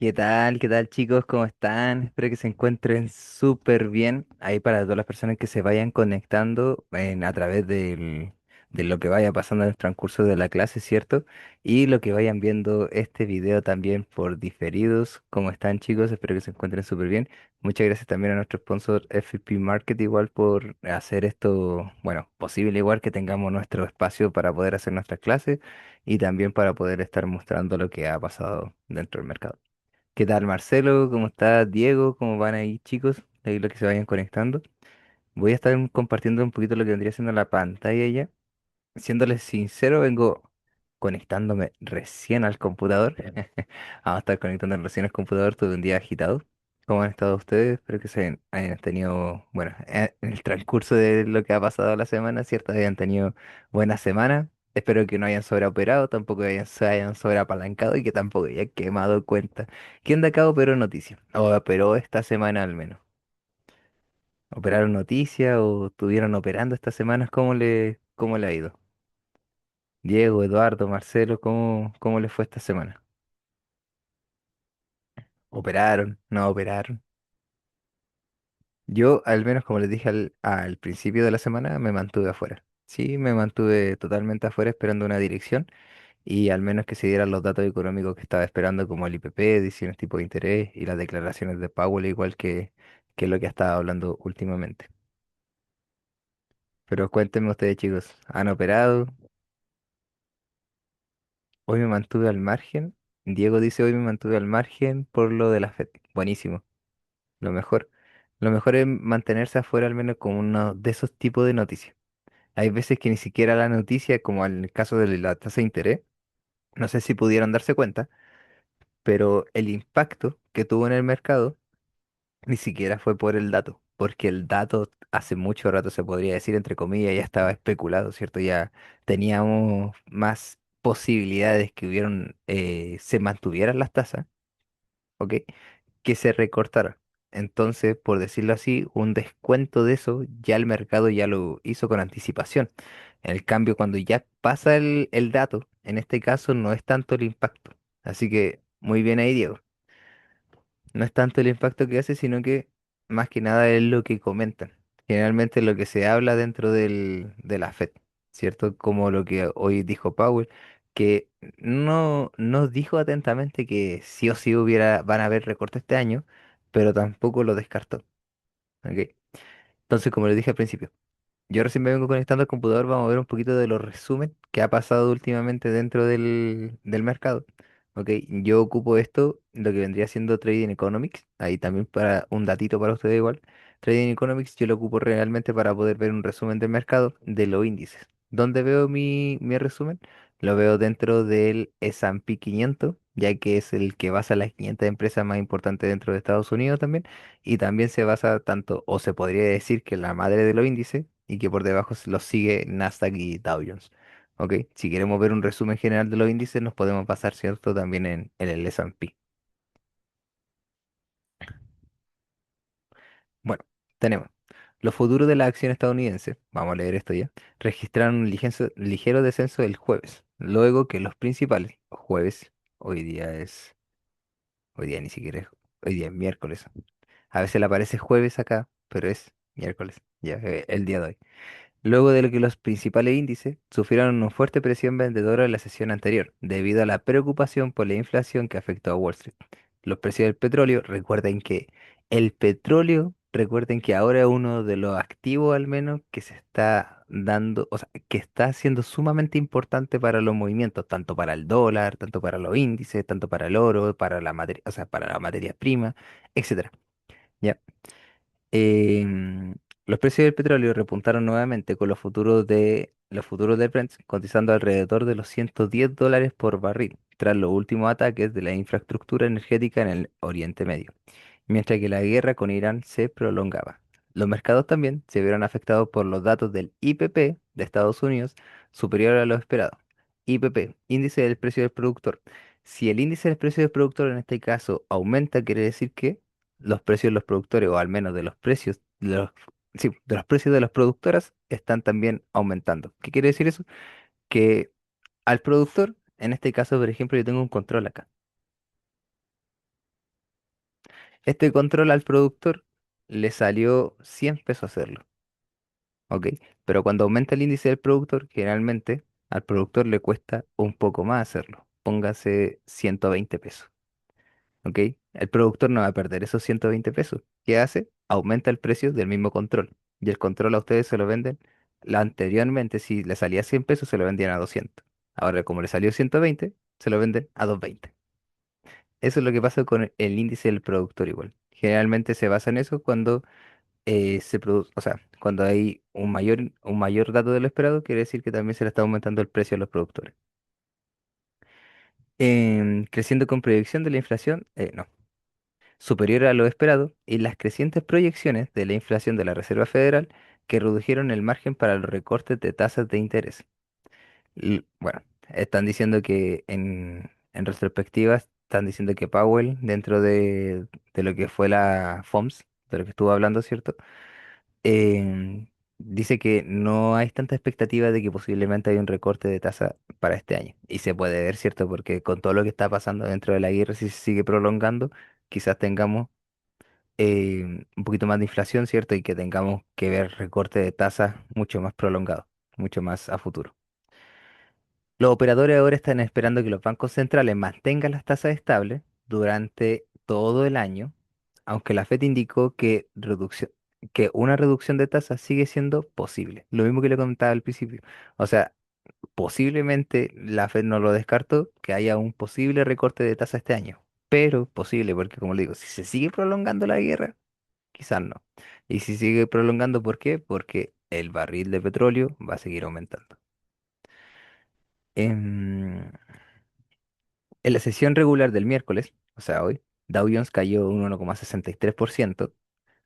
¿Qué tal? ¿Qué tal, chicos? ¿Cómo están? Espero que se encuentren súper bien. Ahí para todas las personas que se vayan conectando a través de lo que vaya pasando en el transcurso de la clase, ¿cierto? Y lo que vayan viendo este video también por diferidos. ¿Cómo están, chicos? Espero que se encuentren súper bien. Muchas gracias también a nuestro sponsor FP Market igual por hacer esto, bueno, posible igual que tengamos nuestro espacio para poder hacer nuestras clases y también para poder estar mostrando lo que ha pasado dentro del mercado. ¿Qué tal, Marcelo? ¿Cómo está Diego? ¿Cómo van ahí, chicos? Ahí los que se vayan conectando. Voy a estar compartiendo un poquito lo que vendría siendo la pantalla ya. Siéndoles sincero, vengo conectándome recién al computador. Vamos a estar conectando recién al computador, tuve un día agitado. ¿Cómo han estado ustedes? Espero que hayan tenido, bueno, en el transcurso de lo que ha pasado la semana, ¿cierto? Hayan tenido buena semana. Espero que no hayan sobreoperado, tampoco se hayan sobreapalancado y que tampoco hayan quemado cuenta. ¿Quién de acá operó noticias? O operó esta semana al menos. ¿Operaron noticias o estuvieron operando estas semanas? ¿Cómo le ha ido? Diego, Eduardo, Marcelo, ¿cómo les fue esta semana? ¿Operaron? ¿No operaron? Yo, al menos como les dije al principio de la semana, me mantuve afuera. Sí, me mantuve totalmente afuera esperando una dirección y al menos que se dieran los datos económicos que estaba esperando, como el IPP, decisiones tipo de interés y las declaraciones de Powell, igual que lo que estaba hablando últimamente. Pero cuéntenme ustedes, chicos, ¿han operado? Hoy me mantuve al margen. Diego dice hoy me mantuve al margen por lo de la FED. Buenísimo. Lo mejor, lo mejor es mantenerse afuera al menos con uno de esos tipos de noticias. Hay veces que ni siquiera la noticia, como en el caso de la tasa de interés, no sé si pudieron darse cuenta, pero el impacto que tuvo en el mercado ni siquiera fue por el dato, porque el dato hace mucho rato se podría decir, entre comillas, ya estaba especulado, ¿cierto? Ya teníamos más posibilidades que se mantuvieran las tasas, ¿ok? Que se recortara. Entonces, por decirlo así, un descuento de eso ya el mercado ya lo hizo con anticipación. En el cambio, cuando ya pasa el dato, en este caso no es tanto el impacto. Así que muy bien ahí, Diego. No es tanto el impacto que hace, sino que más que nada es lo que comentan. Generalmente lo que se habla dentro de la Fed, ¿cierto? Como lo que hoy dijo Powell, que no dijo atentamente que sí o sí van a haber recortes este año, pero tampoco lo descartó. ¿Ok? Entonces, como les dije al principio, yo recién me vengo conectando al computador, vamos a ver un poquito de los resúmenes que ha pasado últimamente dentro del mercado. Ok, yo ocupo esto, lo que vendría siendo Trading Economics, ahí también para un datito para ustedes igual. Trading Economics yo lo ocupo realmente para poder ver un resumen del mercado de los índices. ¿Dónde veo mi resumen? Lo veo dentro del S&P 500, ya que es el que basa las 500 empresas más importantes dentro de Estados Unidos también. Y también se basa tanto, o se podría decir que la madre de los índices, y que por debajo los sigue Nasdaq y Dow Jones. ¿Ok? Si queremos ver un resumen general de los índices, nos podemos basar, ¿cierto? También en el S&P. Bueno, tenemos los futuros de la acción estadounidense, vamos a leer esto ya, registraron un ligero descenso el jueves, luego que los principales, jueves, hoy día es, hoy día ni siquiera es, hoy día es miércoles. A veces le aparece jueves acá, pero es miércoles, ya, el día de hoy. Luego de lo que los principales índices sufrieron una fuerte presión vendedora en la sesión anterior, debido a la preocupación por la inflación que afectó a Wall Street. Los precios del petróleo, recuerden que ahora es uno de los activos al menos que se está dando, o sea, que está siendo sumamente importante para los movimientos, tanto para el dólar, tanto para los índices, tanto para el oro, para la materia, o sea, para la materia prima, etcétera. ¿Ya? Em, los precios del petróleo repuntaron nuevamente con los futuros del Brent cotizando alrededor de los $110 por barril, tras los últimos ataques de la infraestructura energética en el Oriente Medio, mientras que la guerra con Irán se prolongaba. Los mercados también se vieron afectados por los datos del IPP de Estados Unidos superior a lo esperado. IPP, índice del precio del productor. Si el índice del precio del productor en este caso aumenta, quiere decir que los precios de los productores, o al menos de los precios sí, de los precios de las productoras, están también aumentando. ¿Qué quiere decir eso? Que al productor, en este caso, por ejemplo, yo tengo un control acá. Este control al productor le salió 100 pesos hacerlo, ¿ok? Pero cuando aumenta el índice del productor, generalmente al productor le cuesta un poco más hacerlo. Póngase 120 pesos, ¿ok? El productor no va a perder esos 120 pesos. ¿Qué hace? Aumenta el precio del mismo control. Y el control a ustedes se lo venden. Anteriormente, si le salía 100 pesos, se lo vendían a 200. Ahora, como le salió 120, se lo venden a 220. Eso es lo que pasa con el índice del productor igual. Generalmente se basa en eso cuando se produce, o sea, cuando hay un mayor dato de lo esperado, quiere decir que también se le está aumentando el precio a los productores. Creciendo con proyección de la inflación, no, superior a lo esperado, y las crecientes proyecciones de la inflación de la Reserva Federal que redujeron el margen para los recortes de tasas de interés. Bueno, están diciendo que en retrospectiva, están diciendo que Powell, dentro de lo que fue la FOMS, de lo que estuvo hablando, ¿cierto? Dice que no hay tanta expectativa de que posiblemente haya un recorte de tasa para este año. Y se puede ver, ¿cierto? Porque con todo lo que está pasando dentro de la guerra, si se sigue prolongando, quizás tengamos un poquito más de inflación, ¿cierto? Y que tengamos que ver recorte de tasa mucho más prolongado, mucho más a futuro. Los operadores ahora están esperando que los bancos centrales mantengan las tasas estables durante todo el año, aunque la Fed indicó que una reducción de tasas sigue siendo posible. Lo mismo que le comentaba al principio. O sea, posiblemente la Fed no lo descartó, que haya un posible recorte de tasa este año, pero posible, porque como le digo, si se sigue prolongando la guerra, quizás no. Y si sigue prolongando, ¿por qué? Porque el barril de petróleo va a seguir aumentando. Em, En la sesión regular del miércoles, o sea, hoy, Dow Jones cayó un 1,63%,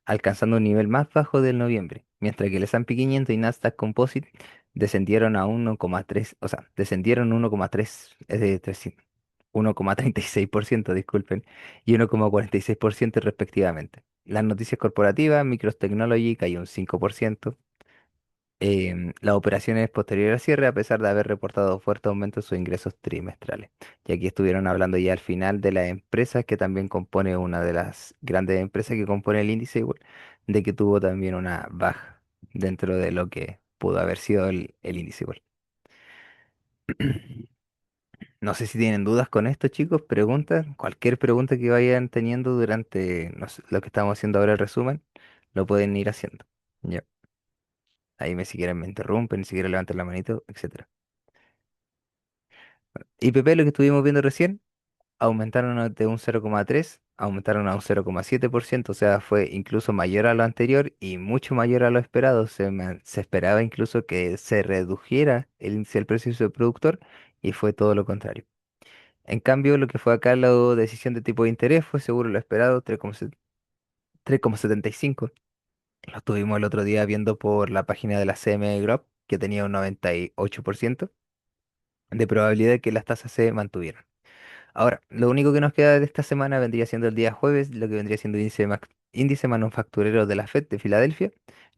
alcanzando un nivel más bajo del noviembre, mientras que el S&P 500 y Nasdaq Composite descendieron a 1,3, o sea, descendieron 1,36%, disculpen, y 1,46% respectivamente. Las noticias corporativas, Micros Technology cayó un 5%, las operaciones posteriores al cierre, a pesar de haber reportado fuerte aumento en sus ingresos trimestrales. Y aquí estuvieron hablando ya al final de las empresas, que también compone una de las grandes empresas que compone el índice, igual, de que tuvo también una baja dentro de lo que pudo haber sido el índice igual. No sé si tienen dudas con esto, chicos, preguntas, cualquier pregunta que vayan teniendo durante no sé, lo que estamos haciendo ahora el resumen, lo pueden ir haciendo. Ya. Ahí me si quieren me interrumpen, si quieren levanten la manito, etcétera. IPP, lo que estuvimos viendo recién, aumentaron de un 0,3, aumentaron a un 0,7%, o sea, fue incluso mayor a lo anterior y mucho mayor a lo esperado. Se esperaba incluso que se redujera el índice del precio del productor y fue todo lo contrario. En cambio, lo que fue acá la decisión de tipo de interés fue seguro lo esperado, 3,75. Lo estuvimos el otro día viendo por la página de la CME Group, que tenía un 98% de probabilidad de que las tasas se mantuvieran. Ahora, lo único que nos queda de esta semana vendría siendo el día jueves, lo que vendría siendo índice manufacturero de la FED de Filadelfia,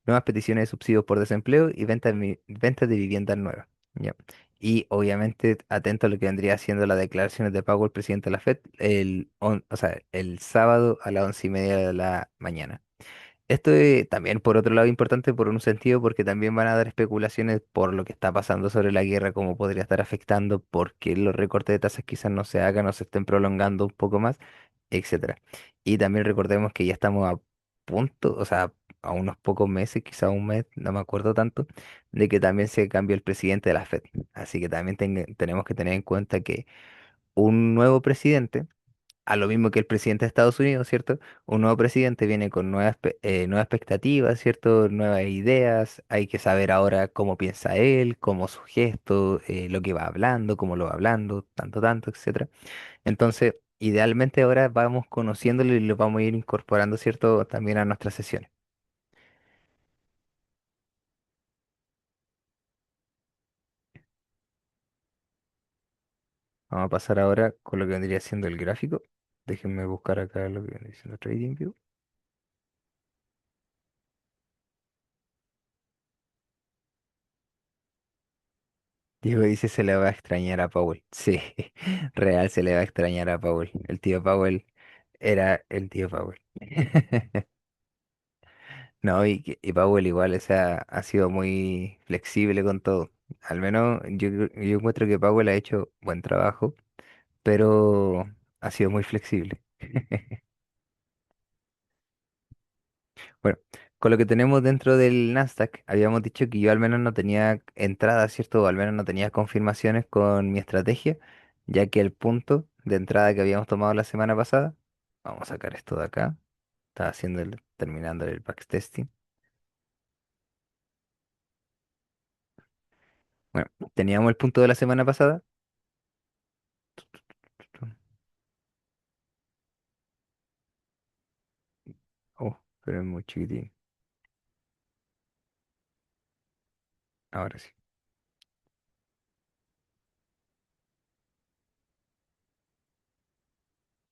nuevas peticiones de subsidios por desempleo y ventas de viviendas nuevas. ¿Ya? Y obviamente atento a lo que vendría siendo las declaraciones de pago del presidente de la FED o sea, el sábado a las 11:30 de la mañana. Esto es también, por otro lado, importante por un sentido, porque también van a dar especulaciones por lo que está pasando sobre la guerra, cómo podría estar afectando, por qué los recortes de tasas quizás no se hagan o se estén prolongando un poco más, etcétera. Y también recordemos que ya estamos a punto, o sea, a unos pocos meses, quizás un mes, no me acuerdo tanto, de que también se cambió el presidente de la Fed. Así que también tenemos que tener en cuenta que un nuevo presidente, a lo mismo que el presidente de Estados Unidos, ¿cierto? Un nuevo presidente viene con nuevas expectativas, ¿cierto? Nuevas ideas. Hay que saber ahora cómo piensa él, cómo su gesto, lo que va hablando, cómo lo va hablando, tanto, tanto, etcétera. Entonces, idealmente ahora vamos conociéndolo y lo vamos a ir incorporando, ¿cierto? También a nuestras sesiones. Vamos a pasar ahora con lo que vendría siendo el gráfico. Déjenme buscar acá lo que vendría siendo TradingView. Diego dice se le va a extrañar a Powell. Sí, real se le va a extrañar a Powell. El tío Powell. Era el tío Powell. No, y Powell igual, o sea, ha sido muy flexible con todo. Al menos yo encuentro que Powell ha hecho buen trabajo, pero ha sido muy flexible. Bueno, con lo que tenemos dentro del Nasdaq, habíamos dicho que yo al menos no tenía entrada, ¿cierto? O al menos no tenía confirmaciones con mi estrategia, ya que el punto de entrada que habíamos tomado la semana pasada, vamos a sacar esto de acá, estaba terminando el backtesting. Bueno, teníamos el punto de la semana pasada. Oh, pero es muy chiquitín. Ahora sí.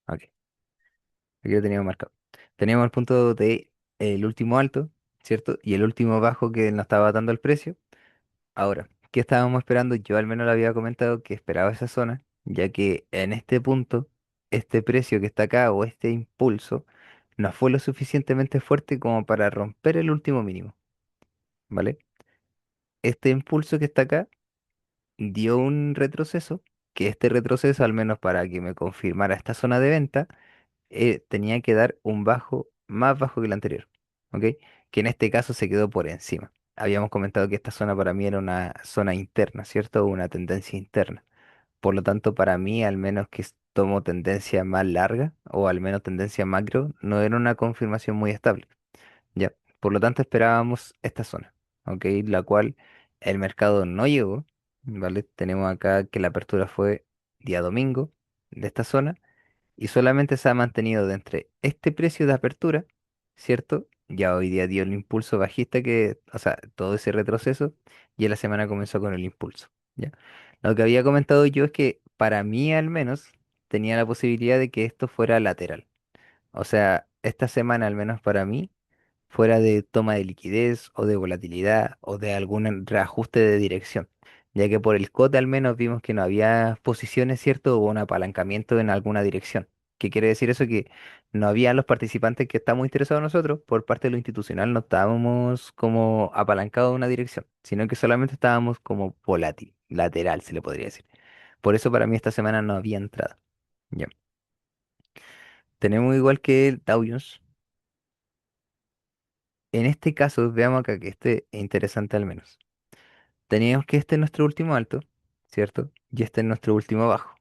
Ok, aquí lo teníamos marcado. Teníamos el punto de el último alto, ¿cierto? Y el último bajo que nos estaba dando el precio. Ahora, ¿qué estábamos esperando? Yo al menos le había comentado que esperaba esa zona, ya que en este punto, este precio que está acá o este impulso no fue lo suficientemente fuerte como para romper el último mínimo, ¿vale? Este impulso que está acá dio un retroceso, que este retroceso, al menos para que me confirmara esta zona de venta, tenía que dar un bajo más bajo que el anterior, ¿ok? Que en este caso se quedó por encima. Habíamos comentado que esta zona para mí era una zona interna, ¿cierto? Una tendencia interna. Por lo tanto, para mí, al menos que tomo tendencia más larga o al menos tendencia macro, no era una confirmación muy estable. Ya. Por lo tanto, esperábamos esta zona, ¿ok? La cual el mercado no llegó, ¿vale? Tenemos acá que la apertura fue día domingo de esta zona y solamente se ha mantenido de entre este precio de apertura, ¿cierto? Ya hoy día dio el impulso bajista que, o sea, todo ese retroceso, y la semana comenzó con el impulso, ¿ya? Lo que había comentado yo es que para mí al menos tenía la posibilidad de que esto fuera lateral. O sea, esta semana al menos para mí fuera de toma de liquidez o de volatilidad o de algún reajuste de dirección, ya que por el COT al menos vimos que no había posiciones, ¿cierto? O un apalancamiento en alguna dirección. ¿Qué quiere decir eso? Que no había los participantes que estamos interesados nosotros, por parte de lo institucional no estábamos como apalancados en una dirección, sino que solamente estábamos como volátil, lateral, se le podría decir. Por eso para mí esta semana no había entrada. Ya. Tenemos igual que el Dow Jones. En este caso, veamos acá que este es interesante al menos. Teníamos que este es nuestro último alto, ¿cierto? Y este es nuestro último bajo,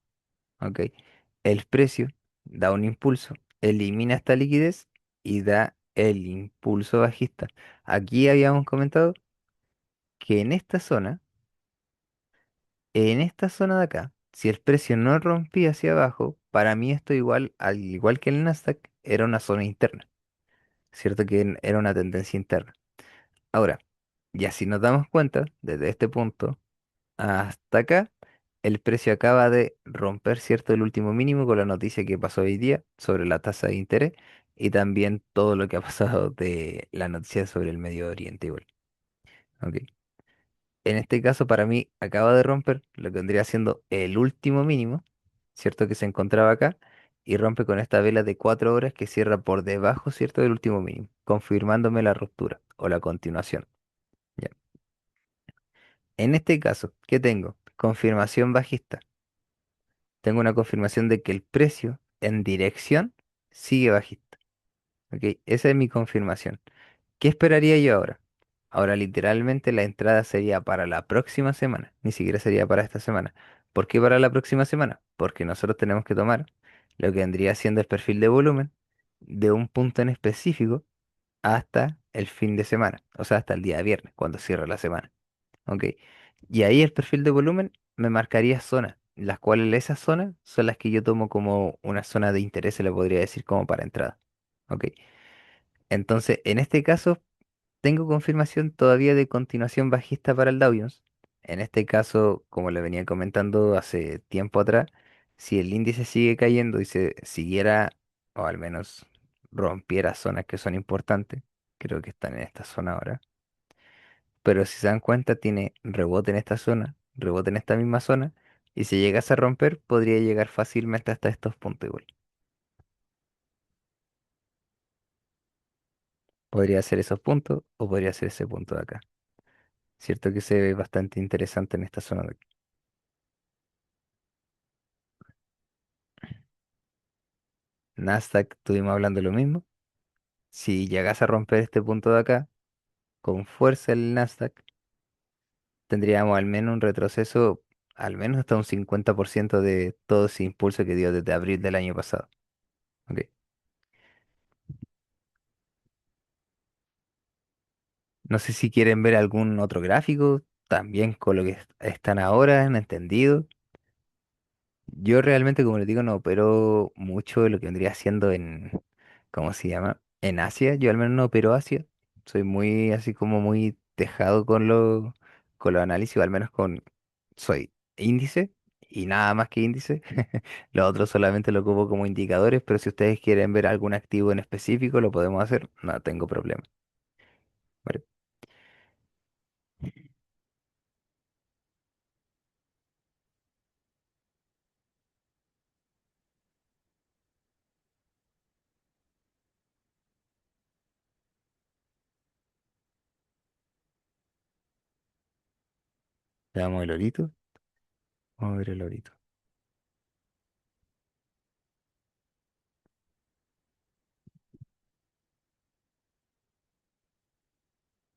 ¿ok? El precio da un impulso, elimina esta liquidez y da el impulso bajista. Aquí habíamos comentado que en esta zona de acá, si el precio no rompía hacia abajo, para mí esto igual, al igual que el Nasdaq, era una zona interna, ¿cierto? Que era una tendencia interna. Ahora, ya si nos damos cuenta, desde este punto, hasta acá, el precio acaba de romper, ¿cierto?, el último mínimo con la noticia que pasó hoy día sobre la tasa de interés y también todo lo que ha pasado de la noticia sobre el Medio Oriente igual. ¿Ok? En este caso, para mí, acaba de romper lo que vendría siendo el último mínimo, ¿cierto?, que se encontraba acá y rompe con esta vela de 4 horas que cierra por debajo, ¿cierto?, del último mínimo, confirmándome la ruptura o la continuación. ¿Ya? En este caso, ¿qué tengo? Confirmación bajista. Tengo una confirmación de que el precio en dirección sigue bajista. ¿Ok? Esa es mi confirmación. ¿Qué esperaría yo ahora? Ahora literalmente la entrada sería para la próxima semana, ni siquiera sería para esta semana. ¿Por qué para la próxima semana? Porque nosotros tenemos que tomar lo que vendría siendo el perfil de volumen de un punto en específico hasta el fin de semana, o sea, hasta el día viernes, cuando cierre la semana. ¿Ok? Y ahí el perfil de volumen me marcaría zonas, las cuales esas zonas son las que yo tomo como una zona de interés, se le podría decir como para entrada. ¿Ok? Entonces, en este caso, tengo confirmación todavía de continuación bajista para el Dow Jones. En este caso, como le venía comentando hace tiempo atrás, si el índice sigue cayendo y se siguiera, o al menos rompiera zonas que son importantes, creo que están en esta zona ahora, pero si se dan cuenta, tiene rebote en esta zona, rebote en esta misma zona, y si llegase a romper, podría llegar fácilmente hasta estos puntos igual. Podría ser esos puntos o podría ser ese punto de acá. Cierto que se ve bastante interesante en esta zona de aquí. Nasdaq, estuvimos hablando lo mismo. Si llegas a romper este punto de acá, con fuerza el Nasdaq, tendríamos al menos un retroceso, al menos hasta un 50% de todo ese impulso que dio desde abril del año pasado. ¿Ok? No sé si quieren ver algún otro gráfico, también con lo que están ahora, han entendido. Yo realmente, como les digo, no opero mucho de lo que vendría siendo en, ¿cómo se llama? En Asia. Yo al menos no opero Asia. Soy muy, así como muy tejado con los análisis, o al menos soy índice y nada más que índice. Lo otro solamente lo ocupo como indicadores, pero si ustedes quieren ver algún activo en específico, lo podemos hacer. No tengo problema. Vale, veamos el orito. Vamos a ver el orito.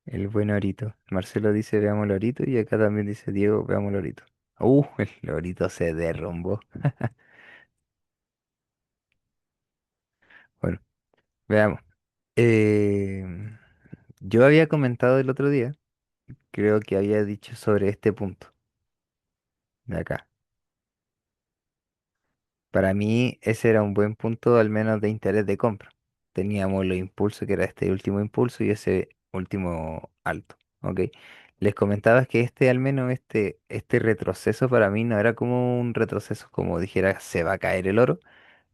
El buen Lorito. Marcelo dice veamos Lorito y acá también dice Diego veamos Lorito. El Lorito se derrumbó. Bueno, veamos. Eh, yo había comentado el otro día, creo que había dicho sobre este punto de acá. Para mí ese era un buen punto al menos de interés de compra. Teníamos los impulsos, que era este último impulso y ese último alto. ¿Ok? Les comentaba que este, al menos este retroceso para mí no era como un retroceso como dijera se va a caer el oro,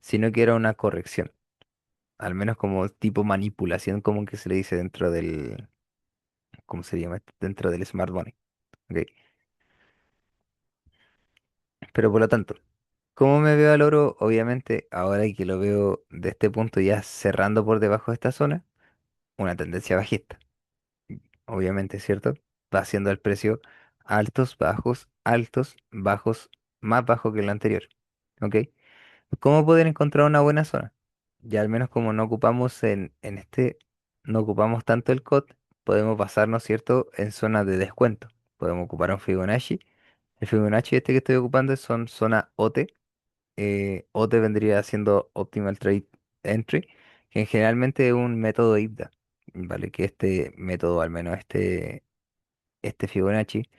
sino que era una corrección. Al menos como tipo manipulación, como que se le dice dentro del, ¿cómo se llama? Dentro del smart money. ¿Ok? Pero por lo tanto, ¿cómo me veo al oro? Obviamente, ahora que lo veo de este punto ya cerrando por debajo de esta zona, una tendencia bajista. Obviamente, ¿cierto? Va haciendo el precio altos, bajos, más bajo que el anterior. ¿Ok? ¿Cómo poder encontrar una buena zona? Ya al menos como no ocupamos en este, no ocupamos tanto el COT, podemos basarnos, ¿cierto?, en zonas de descuento. Podemos ocupar un Fibonacci. El Fibonacci este que estoy ocupando son zona OT. OT vendría siendo Optimal Trade Entry, que generalmente es un método IPDA, ¿vale? Que este método, al menos este Fibonacci,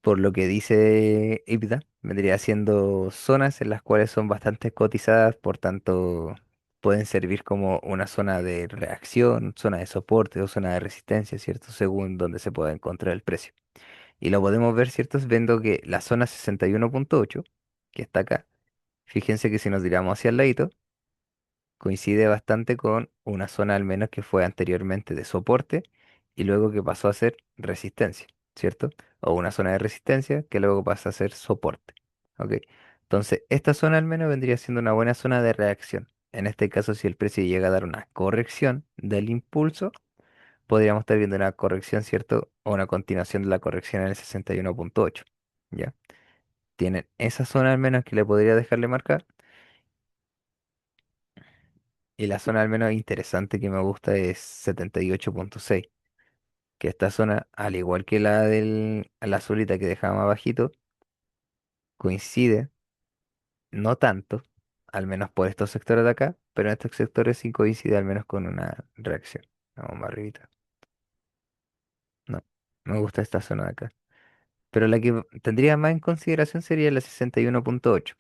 por lo que dice IPDA, vendría siendo zonas en las cuales son bastante cotizadas, por tanto pueden servir como una zona de reacción, zona de soporte o zona de resistencia, ¿cierto? Según donde se pueda encontrar el precio. Y lo podemos ver, ¿cierto? Viendo que la zona 61.8, que está acá, fíjense que si nos tiramos hacia el ladito, coincide bastante con una zona al menos que fue anteriormente de soporte y luego que pasó a ser resistencia, ¿cierto? O una zona de resistencia que luego pasa a ser soporte, ¿ok? Entonces, esta zona al menos vendría siendo una buena zona de reacción. En este caso, si el precio llega a dar una corrección del impulso, podríamos estar viendo una corrección, ¿cierto? O una continuación de la corrección en el 61.8, ¿ya? Tienen esa zona al menos que le podría dejarle marcar. Y la zona al menos interesante que me gusta es 78.6, que esta zona, al igual que la azulita que dejaba más bajito, coincide, no tanto, al menos por estos sectores de acá, pero en estos sectores sí coincide al menos con una reacción. Vamos más arribita. No, me gusta esta zona de acá. Pero la que tendría más en consideración sería la 61.8.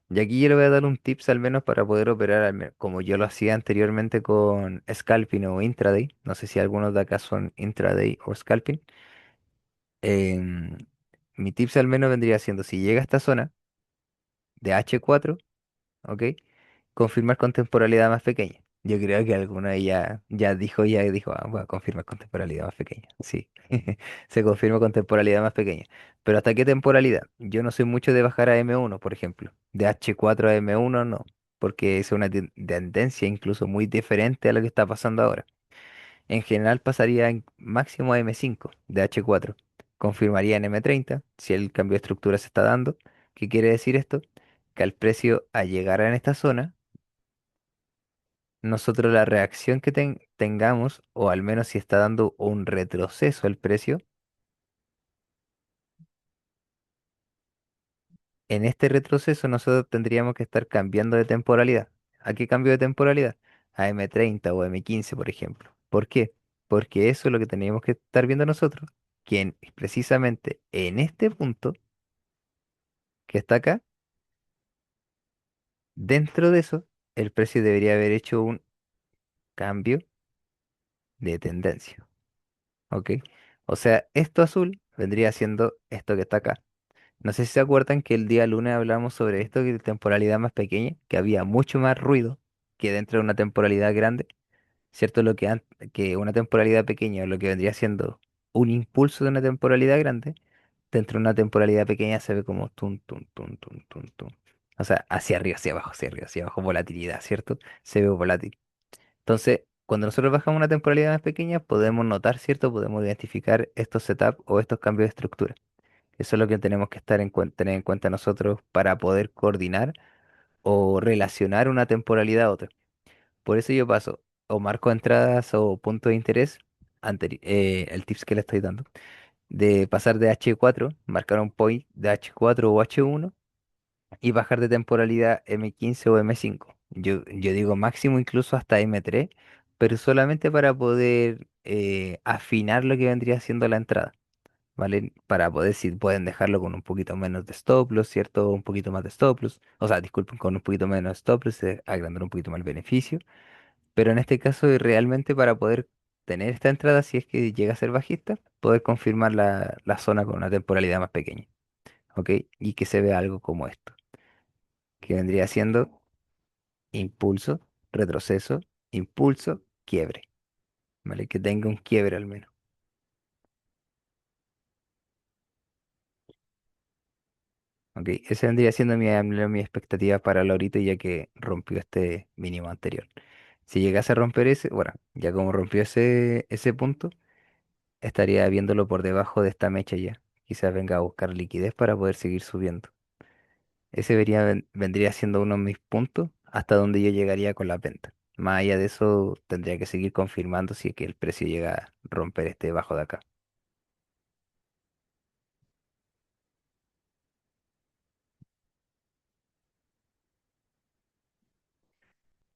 Y aquí yo le voy a dar un tips al menos para poder operar como yo lo hacía anteriormente con scalping o intraday. No sé si algunos de acá son intraday o scalping. Em, Mi tips al menos vendría siendo si llega a esta zona de H4, ¿ok? Confirmar con temporalidad más pequeña. Yo creo que alguno ya dijo, voy a confirmar con temporalidad más pequeña. Sí, se confirma con temporalidad más pequeña. Pero ¿hasta qué temporalidad? Yo no soy mucho de bajar a M1, por ejemplo. De H4 a M1 no, porque es una tendencia incluso muy diferente a lo que está pasando ahora. En general pasaría en máximo a M5 de H4. Confirmaría en M30 si el cambio de estructura se está dando. ¿Qué quiere decir esto? Que al precio al llegar en esta zona, nosotros la reacción que tengamos, o al menos si está dando un retroceso el precio, en este retroceso nosotros tendríamos que estar cambiando de temporalidad. ¿A qué cambio de temporalidad? A M30 o M15, por ejemplo. ¿Por qué? Porque eso es lo que teníamos que estar viendo nosotros, que precisamente en este punto que está acá, dentro de eso, el precio debería haber hecho un cambio de tendencia. ¿Ok? O sea, esto azul vendría siendo esto que está acá. No sé si se acuerdan que el día lunes hablamos sobre esto, que temporalidad más pequeña, que había mucho más ruido que dentro de una temporalidad grande, ¿cierto? Que una temporalidad pequeña, lo que vendría siendo un impulso de una temporalidad grande, dentro de una temporalidad pequeña se ve como tun, tun, tun, tun, tun, tun. O sea, hacia arriba, hacia abajo, hacia arriba, hacia abajo, volatilidad, ¿cierto? Se ve volátil. Entonces, cuando nosotros bajamos una temporalidad más pequeña, podemos notar, ¿cierto? Podemos identificar estos setups o estos cambios de estructura. Eso es lo que tenemos que tener en cuenta nosotros para poder coordinar o relacionar una temporalidad a otra. Por eso yo paso o marco entradas o puntos de interés, el tips que le estoy dando, de pasar de H4, marcar un point de H4 o H1 y bajar de temporalidad M15 o M5. Yo digo máximo incluso hasta M3, pero solamente para poder afinar lo que vendría siendo la entrada. ¿Vale? Para poder, si pueden dejarlo con un poquito menos de stop loss, ¿cierto? Un poquito más de stop loss. O sea, disculpen, con un poquito menos de stop loss, agrandar un poquito más el beneficio. Pero en este caso, realmente para poder tener esta entrada, si es que llega a ser bajista, poder confirmar la zona con una temporalidad más pequeña, ¿ok? Y que se vea algo como esto, que vendría siendo impulso, retroceso, impulso, quiebre, ¿vale? Que tenga un quiebre al menos. Ok, esa vendría siendo mi expectativa para Lorito ya que rompió este mínimo anterior. Si llegase a romper ese, bueno, ya como rompió ese punto, estaría viéndolo por debajo de esta mecha ya. Quizás venga a buscar liquidez para poder seguir subiendo. Ese vendría siendo uno de mis puntos hasta donde yo llegaría con la venta. Más allá de eso, tendría que seguir confirmando si es que el precio llega a romper este bajo de acá.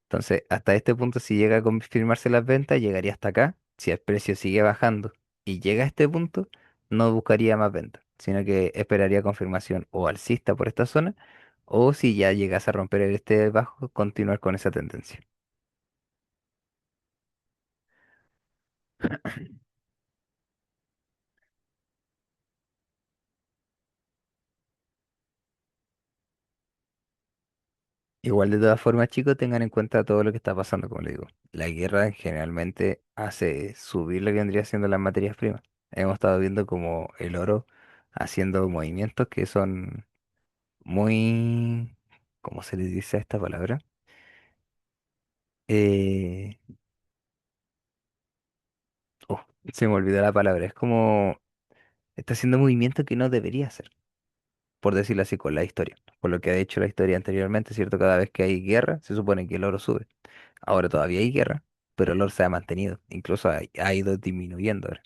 Entonces, hasta este punto, si llega a confirmarse las ventas, llegaría hasta acá. Si el precio sigue bajando y llega a este punto, no buscaría más ventas, sino que esperaría confirmación o alcista por esta zona, o si ya llegase a romper este bajo, continuar con esa tendencia. Igual de todas formas, chicos, tengan en cuenta todo lo que está pasando, como les digo. La guerra generalmente hace subir lo que vendría siendo las materias primas. Hemos estado viendo como el oro haciendo movimientos que son muy, ¿cómo se le dice a esta palabra? Eh, oh, Se me olvidó la palabra. Es como está haciendo movimientos que no debería hacer, por decirlo así, con la historia. Por lo que ha hecho la historia anteriormente, ¿cierto? Cada vez que hay guerra, se supone que el oro sube. Ahora todavía hay guerra, pero el oro se ha mantenido. Incluso ha ido disminuyendo ahora.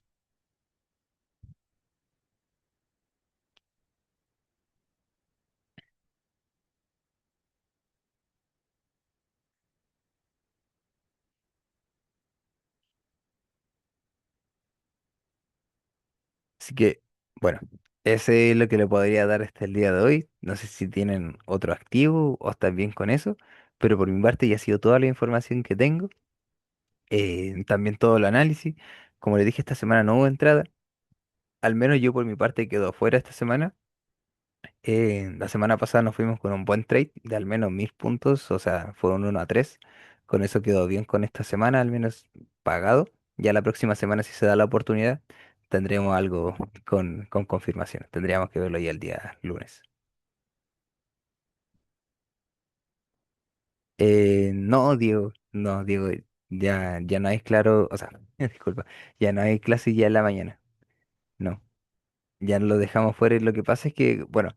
Así que, bueno, ese es lo que le podría dar hasta el día de hoy. No sé si tienen otro activo o están bien con eso, pero por mi parte ya ha sido toda la información que tengo. También todo el análisis. Como les dije, esta semana no hubo entrada. Al menos yo por mi parte quedo afuera esta semana. La semana pasada nos fuimos con un buen trade de al menos 1000 puntos, o sea, fue un 1-3. Con eso quedó bien con esta semana, al menos pagado. Ya la próxima semana, si se da la oportunidad, tendremos algo con confirmación. Tendríamos que verlo ya el día lunes. No, Diego, no, Diego. Ya no hay claro, o sea, disculpa, ya no hay clase ya en la mañana. No, ya lo dejamos fuera y lo que pasa es que, bueno,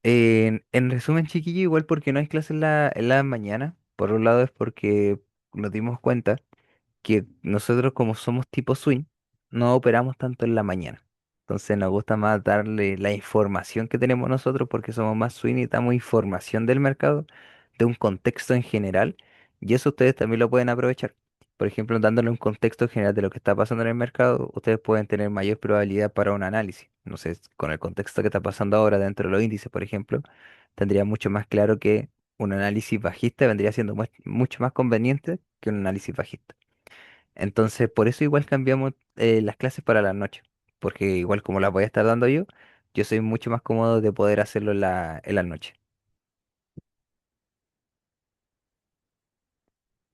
en resumen, chiquillo, igual porque no hay clase en la mañana, por un lado es porque nos dimos cuenta que nosotros como somos tipo swing, no operamos tanto en la mañana. Entonces nos gusta más darle la información que tenemos nosotros porque somos más swing y damos información del mercado, de un contexto en general, y eso ustedes también lo pueden aprovechar. Por ejemplo, dándole un contexto general de lo que está pasando en el mercado, ustedes pueden tener mayor probabilidad para un análisis. No sé, con el contexto que está pasando ahora dentro de los índices, por ejemplo, tendría mucho más claro que un análisis bajista vendría siendo mucho más conveniente que un análisis bajista. Entonces, por eso igual cambiamos las clases para la noche, porque igual como las voy a estar dando yo soy mucho más cómodo de poder hacerlo en la noche.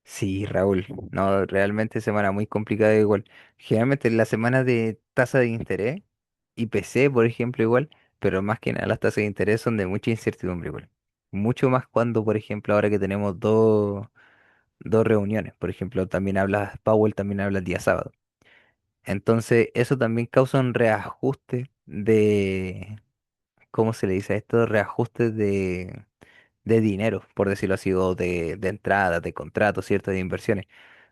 Sí, Raúl, no, realmente semana muy complicada igual. Generalmente la semana de tasa de interés, IPC, por ejemplo, igual, pero más que nada las tasas de interés son de mucha incertidumbre igual. Mucho más cuando, por ejemplo, ahora que tenemos dos reuniones, por ejemplo, también habla Powell, también habla el día sábado. Entonces, eso también causa un reajuste de, ¿cómo se le dice a esto? Reajuste de dinero, por decirlo así, o de entradas, de contratos, ¿cierto? De inversiones.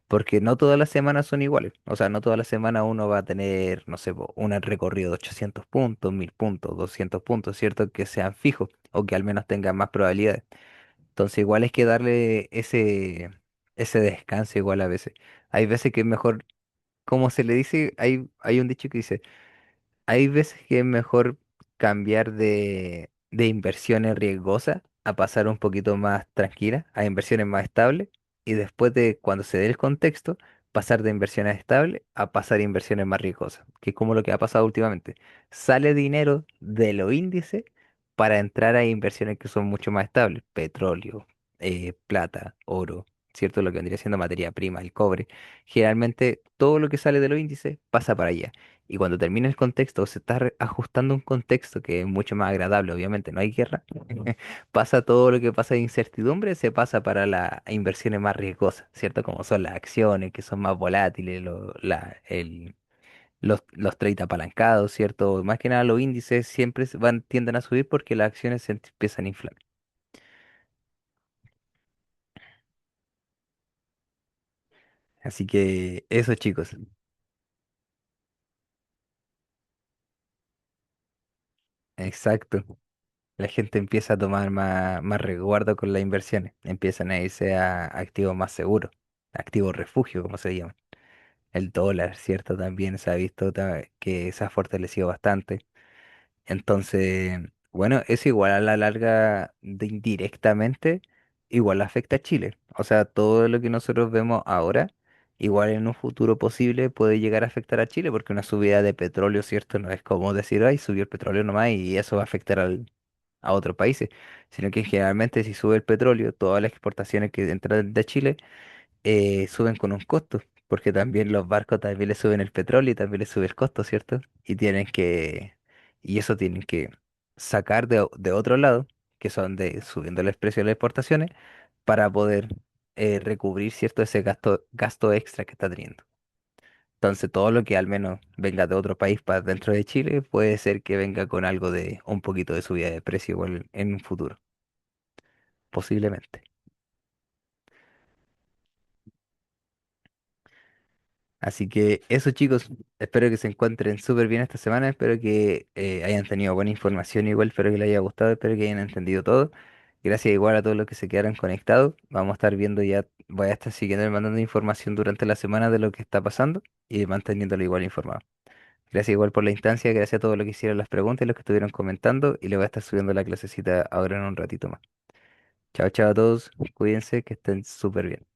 Porque no todas las semanas son iguales. O sea, no todas las semanas uno va a tener, no sé, un recorrido de 800 puntos, 1000 puntos, 200 puntos, ¿cierto? Que sean fijos o que al menos tengan más probabilidades. Entonces, igual hay que darle ese descanso igual a veces. Hay veces que es mejor, como se le dice, hay un dicho que dice, hay veces que es mejor cambiar de inversiones riesgosas a pasar un poquito más tranquila, a inversiones más estables, y después de cuando se dé el contexto, pasar de inversiones estables a pasar a inversiones más riesgosas, que es como lo que ha pasado últimamente. Sale dinero de los índices para entrar a inversiones que son mucho más estables, petróleo, plata, oro, ¿cierto? Lo que vendría siendo materia prima, el cobre. Generalmente todo lo que sale de los índices pasa para allá. Y cuando termina el contexto, se está ajustando un contexto que es mucho más agradable, obviamente, no hay guerra, pasa todo lo que pasa de incertidumbre, se pasa para las inversiones más riesgosas, ¿cierto? Como son las acciones, que son más volátiles, los trades apalancados, ¿cierto? Más que nada los índices siempre tienden a subir porque las acciones se empiezan a inflar. Así que eso, chicos. Exacto. La gente empieza a tomar más resguardo con las inversiones, empiezan a irse a activos más seguros, activos refugio, como se llama. El dólar, ¿cierto? También se ha visto que se ha fortalecido bastante. Entonces, bueno, eso igual a la larga, indirectamente, igual afecta a Chile. O sea, todo lo que nosotros vemos ahora, igual en un futuro posible puede llegar a afectar a Chile, porque una subida de petróleo, ¿cierto? No es como decir, ay, subió el petróleo nomás y eso va a afectar a otros países, sino que generalmente si sube el petróleo, todas las exportaciones que entran de Chile suben con un costo, porque también los barcos también le suben el petróleo y también le sube el costo, ¿cierto? Y eso tienen que sacar de otro lado, que son de subiendo el precio de las exportaciones, para poder recubrir, ¿cierto? Ese gasto extra que está teniendo. Entonces, todo lo que al menos venga de otro país para dentro de Chile puede ser que venga con algo de un poquito de subida de precio igual en un futuro, posiblemente. Así que eso, chicos, espero que se encuentren súper bien esta semana, espero que hayan tenido buena información igual, espero que les haya gustado, espero que hayan entendido todo. Gracias igual a todos los que se quedaron conectados. Vamos a estar viendo ya, voy a estar siguiendo y mandando información durante la semana de lo que está pasando y manteniéndolo igual informado. Gracias igual por la instancia, gracias a todos los que hicieron las preguntas y los que estuvieron comentando y le voy a estar subiendo la clasecita ahora en un ratito más. Chao, chao a todos, cuídense, que estén súper bien.